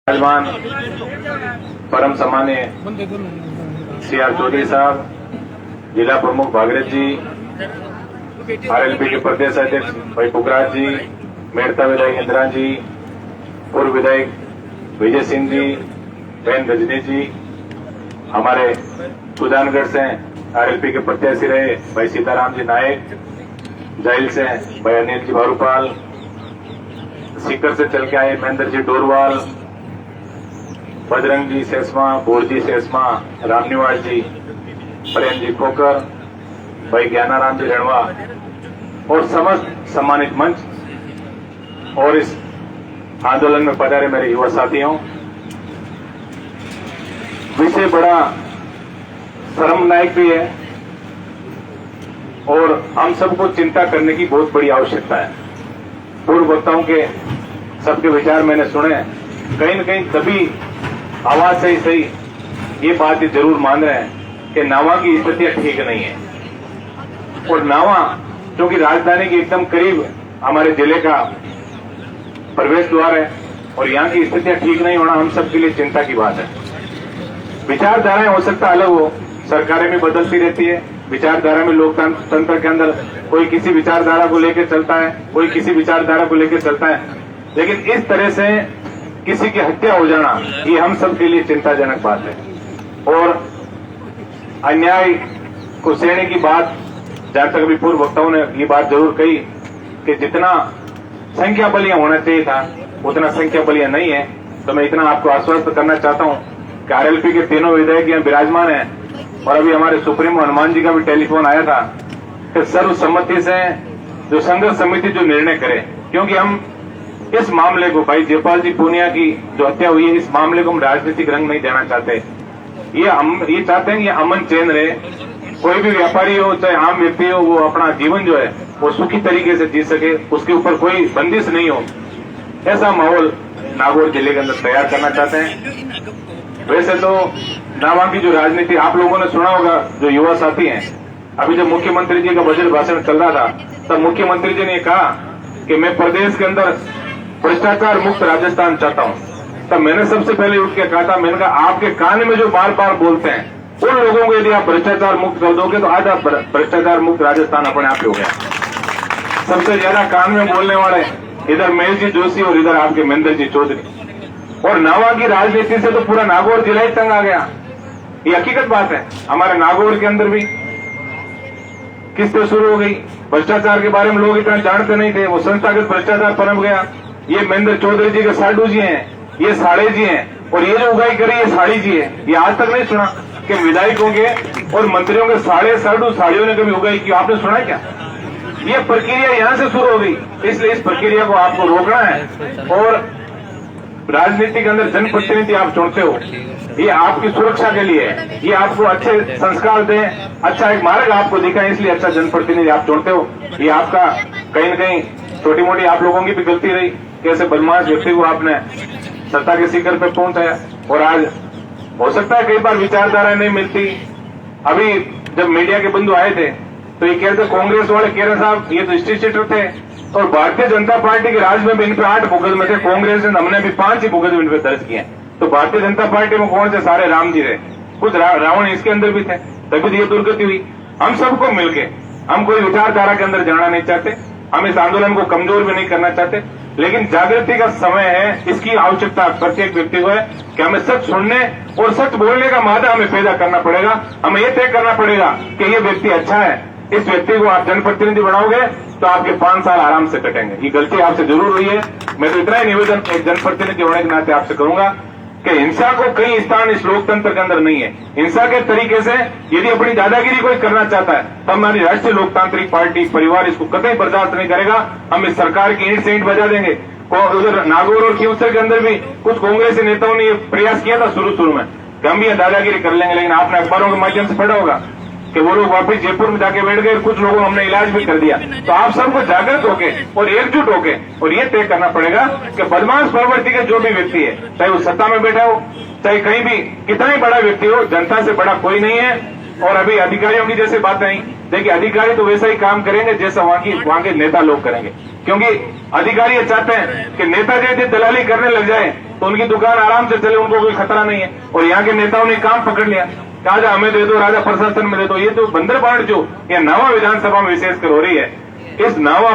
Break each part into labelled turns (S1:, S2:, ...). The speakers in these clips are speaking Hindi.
S1: विराजमान परम सम्मान्य सीआर चौधरी साहब, जिला प्रमुख भागीरथ जी, आरएलपी के प्रदेश अध्यक्ष भाई पुखराज जी, मेड़ता विधायक इंदिरा जी, पूर्व विधायक विजय सिंह जी, बहन रजनी जी, हमारे सुजानगढ़ से आरएलपी के प्रत्याशी रहे भाई सीताराम जी नायक, जाइल से भाई अनिल जी भारूपाल, सीकर से चल के आए महेंद्र जी डोरवाल, बजरंग जी सेसमा, बोरजी सेसमा, रामनिवास जी, प्रेम जी खोकर, भाई ज्ञानाराम जी रणवा और समस्त सम्मानित मंच और इस आंदोलन में पधारे मेरे युवा साथियों, विषय बड़ा शर्मनाक भी है और हम सबको चिंता करने की बहुत बड़ी आवश्यकता है। पूर्व वक्ताओं के सबके विचार मैंने सुने, कहीं न कहीं तभी आवाज से ही सही ये बात जरूर मान रहे हैं कि नावा की स्थितियां ठीक नहीं है और नावा क्योंकि राजधानी के एकदम करीब हमारे जिले का प्रवेश द्वार है और यहाँ की स्थितियां ठीक नहीं होना हम सबके लिए चिंता की बात है। विचारधाराएं हो सकता अलग हो, सरकारें भी बदलती रहती है, विचारधारा में लोकतंत्र के अंदर कोई किसी विचारधारा को लेकर चलता है, कोई किसी विचारधारा को लेकर चलता है, लेकिन इस तरह से किसी की हत्या हो जाना ये हम सब के लिए चिंताजनक बात है। और अन्याय को सहने की बात, जहां तक अभी पूर्व वक्ताओं ने ये बात जरूर कही कि जितना संख्या बलियां होना चाहिए था उतना संख्या बलियां नहीं है, तो मैं इतना आपको आश्वस्त करना चाहता हूं कि आरएलपी के तीनों विधायक यहाँ विराजमान हैं और अभी हमारे सुप्रीमो हनुमान जी का भी टेलीफोन आया था कि सर्वसम्मति से जो संघर्ष समिति जो निर्णय करे, क्योंकि हम इस मामले को भाई जयपाल जी पूनिया की जो हत्या हुई है, इस मामले को हम राजनीतिक रंग नहीं देना चाहते। ये चाहते हैं कि अमन चैन रहे, कोई भी व्यापारी हो चाहे आम व्यक्ति हो, वो अपना जीवन जो है वो सुखी तरीके से जी सके, उसके ऊपर कोई बंदिश नहीं हो, ऐसा माहौल नागौर जिले के अंदर तैयार करना चाहते हैं। वैसे तो नावा की जो राजनीति आप लोगों ने सुना होगा, जो युवा साथी हैं, अभी जब मुख्यमंत्री जी का बजट भाषण चल रहा था तब मुख्यमंत्री जी ने कहा कि मैं प्रदेश के अंदर भ्रष्टाचार मुक्त राजस्थान चाहता हूं। तब मैंने सबसे पहले उठ के कहा था, मैंने कहा आपके कान में जो बार बार बोलते हैं उन लोगों को यदि आप भ्रष्टाचार मुक्त कर दोगे तो आज आप भ्रष्टाचार मुक्त राजस्थान अपने आप ही हो गया। सबसे ज्यादा कान में बोलने वाले इधर महेश जी जोशी और इधर आपके महेंद्र जी चौधरी, और नावा की राजनीति से तो पूरा नागौर जिला ही तंग आ गया। ये हकीकत बात है। हमारे नागौर के अंदर भी किस्तें शुरू हो गई, भ्रष्टाचार के बारे में लोग इतना जानते नहीं थे, वो संस्थागत भ्रष्टाचार पनप गया। ये महेंद्र चौधरी जी के साडू जी हैं, ये साड़े जी हैं, और ये जो उगाई करी ये साड़ी जी है। ये आज तक नहीं सुना कि विधायकों के और मंत्रियों के साड़े साडू साड़ियों ने कभी उगाई की, आपने सुना क्या? ये प्रक्रिया यहाँ से शुरू हो गई, इसलिए इस प्रक्रिया को आपको रोकना है। और राजनीति के अंदर जनप्रतिनिधि आप चुनते हो, ये आपकी सुरक्षा के लिए है, ये आपको अच्छे संस्कार दें, अच्छा एक मार्ग आपको दिखाएं, इसलिए अच्छा जनप्रतिनिधि आप चुनते हो। ये आपका कहीं न कहीं छोटी मोटी आप लोगों की भी गलती रही, कैसे बदमाश व्यक्ति को आपने सत्ता के शिखर पर पहुंचाया। और आज हो सकता है कई बार विचारधारा नहीं मिलती। अभी जब मीडिया के बंधु आए थे तो ये कहते कांग्रेस वाले कह रहे साहब ये तो स्टेट सीटर थे, और भारतीय जनता पार्टी के राज में भी इन पे 8 मुकदमे थे, कांग्रेस ने हमने भी 5 ही मुकदमे इन पे दर्ज किए। तो भारतीय जनता पार्टी में कौन से सारे राम जी रहे, कुछ रावण इसके अंदर भी थे, तभी तो ये दुर्गति हुई। हम सबको मिलके, हम कोई विचारधारा के अंदर जाना नहीं चाहते, हम इस आंदोलन को कमजोर भी नहीं करना चाहते, लेकिन जागृति का समय है, इसकी आवश्यकता प्रत्येक व्यक्ति को है कि हमें सच सुनने और सच बोलने का मादा हमें पैदा करना पड़ेगा। हमें यह तय करना पड़ेगा कि ये व्यक्ति अच्छा है, इस व्यक्ति को आप जनप्रतिनिधि बनाओगे तो आपके 5 साल आराम से कटेंगे। ये गलती आपसे जरूर हुई है। मैं तो इतना ही निवेदन एक जनप्रतिनिधि होने के नाते आपसे करूंगा कि हिंसा को कहीं स्थान इस लोकतंत्र के अंदर नहीं है। हिंसा के तरीके से यदि अपनी दादागिरी कोई करना चाहता है तो हमारी राष्ट्रीय लोकतांत्रिक पार्टी परिवार इसको कतई बर्दाश्त नहीं करेगा। हम इस सरकार की ईंट से ईंट बजा देंगे। उधर नागौर और खींवसर के अंदर भी कुछ कांग्रेसी नेताओं ने ये प्रयास किया था शुरू में कि हम भी ये दादागिरी कर लेंगे, लेकिन आपने अखबारों के माध्यम से पढ़ा होगा कि वो लोग वापस जयपुर में जाके बैठ गए, कुछ लोगों हमने इलाज भी कर दिया। तो आप सबको जागृत होके और एकजुट होके और ये तय करना पड़ेगा कि बदमाश प्रवृत्ति के जो भी व्यक्ति है, चाहे वो सत्ता में बैठा हो, चाहे कहीं भी कितना ही बड़ा व्यक्ति हो, जनता से बड़ा कोई नहीं है। और अभी अधिकारियों की जैसे बात नहीं, देखिए अधिकारी तो वैसा ही काम करेंगे जैसा वहां के नेता लोग करेंगे, क्योंकि अधिकारी ये चाहते हैं कि नेता यदि दलाली करने लग जाए तो उनकी दुकान आराम से चले, उनको कोई खतरा नहीं है। और यहाँ के नेताओं ने काम पकड़ लिया, राजा हमें दे दो, राजा प्रशासन में दे दो। ये तो बंदरबाड़ जो यह नवा विधानसभा में विशेषकर हो रही है, इस नवा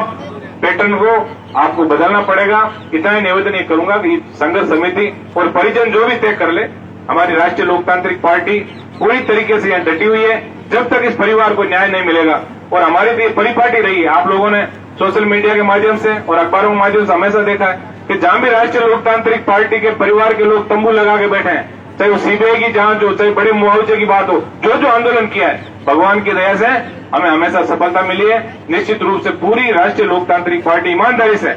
S1: पैटर्न को आपको बदलना पड़ेगा। इतना ही निवेदन ये करूंगा कि संघर्ष समिति और परिजन जो भी तय कर ले, हमारी राष्ट्रीय लोकतांत्रिक पार्टी पूरी तरीके से यहाँ डटी हुई है। जब तक इस परिवार को न्याय नहीं मिलेगा, और हमारी तो ये परिपाटी रही है, आप लोगों ने सोशल मीडिया के माध्यम से और अखबारों के माध्यम से हमेशा देखा है कि जहां भी राष्ट्रीय लोकतांत्रिक पार्टी के परिवार के लोग तंबू लगा के बैठे हैं, चाहे वो सीबीआई की जांच हो, चाहे बड़े मुआवजे की बात हो, जो जो आंदोलन किया है, भगवान की दया से हमें हमेशा सफलता मिली है। निश्चित रूप से पूरी राष्ट्रीय लोकतांत्रिक पार्टी ईमानदारी से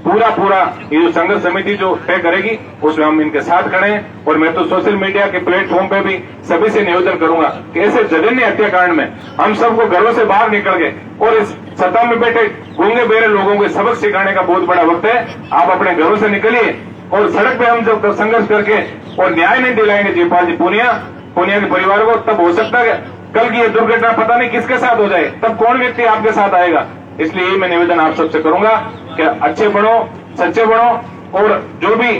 S1: पूरा ये जो संघर्ष समिति जो तय करेगी उसमें हम इनके साथ खड़े हैं। और मैं तो सोशल मीडिया के प्लेटफॉर्म पे भी सभी से निवेदन करूंगा कि ऐसे जघन्य हत्याकांड में हम सबको घरों से बाहर निकल गए और इस सत्ता में बैठे गूंगे बेरे लोगों को सबक सिखाने का बहुत बड़ा वक्त है। आप अपने घरों से निकलिए और सड़क पे हम जब संघर्ष करके और न्याय नहीं दिलाएंगे जयपाल जी पूनिया के परिवार को, तब हो सकता है कल की ये दुर्घटना पता नहीं किसके साथ हो जाए, तब कौन व्यक्ति आपके साथ आएगा। इसलिए मैं निवेदन आप सबसे करूंगा कि अच्छे बढ़ो, सच्चे बढ़ो, और जो भी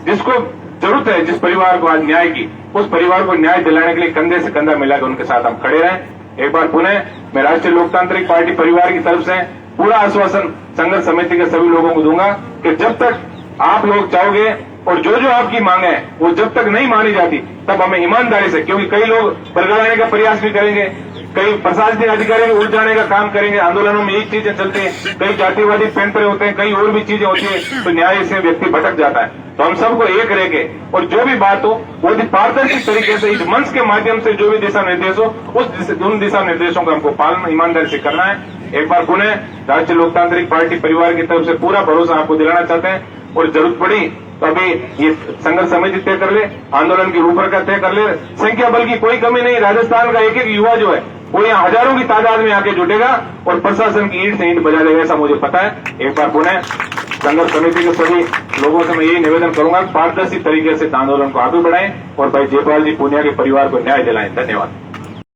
S1: जिसको जरूरत है, जिस परिवार को आज न्याय की, उस परिवार को न्याय दिलाने के लिए कंधे से कंधा मिलाकर उनके साथ हम खड़े रहें। एक बार पुनः मैं राष्ट्रीय लोकतांत्रिक पार्टी परिवार की तरफ से पूरा आश्वासन संघर्ष समिति के सभी लोगों को दूंगा कि जब तक आप लोग चाहोगे और जो जो आपकी मांगे है वो जब तक नहीं मानी जाती, तब हमें ईमानदारी से, क्योंकि कई लोग बरगलाने का प्रयास भी करेंगे, कई प्रशासनिक अधिकारी भी उलझाने का काम करेंगे, आंदोलनों में यही चीजें चलती हैं, कई जातिवादी पैंतरे होते हैं, कई और भी चीजें होती है, तो न्याय से व्यक्ति भटक जाता है। तो हम सबको एक रह के और जो भी बात हो वो पारदर्शी तरीके से इस मंच के माध्यम से जो भी दिशा निर्देश हो उन दिशा निर्देशों का हमको पालन ईमानदारी से करना है। एक बार पुनः राष्ट्रीय लोकतांत्रिक पार्टी परिवार की तरफ से पूरा भरोसा आपको दिलाना चाहते हैं, और जरूरत पड़ी तो अभी ये संघर्ष समिति तय कर ले, आंदोलन की रूपरेखा तय कर ले। संख्या बल की कोई कमी नहीं, राजस्थान का एक एक युवा जो है वो यहाँ हजारों की तादाद में आके जुटेगा और प्रशासन की ईंट से ईंट बजा देगा, ऐसा मुझे पता है। एक बार पुनः संघर्ष समिति के सभी लोगों से मैं यही निवेदन करूंगा, पारदर्शी तरीके से आंदोलन को आगे बढ़ाएं और भाई जयपाल जी पूनिया के परिवार को न्याय दिलाएं। धन्यवाद।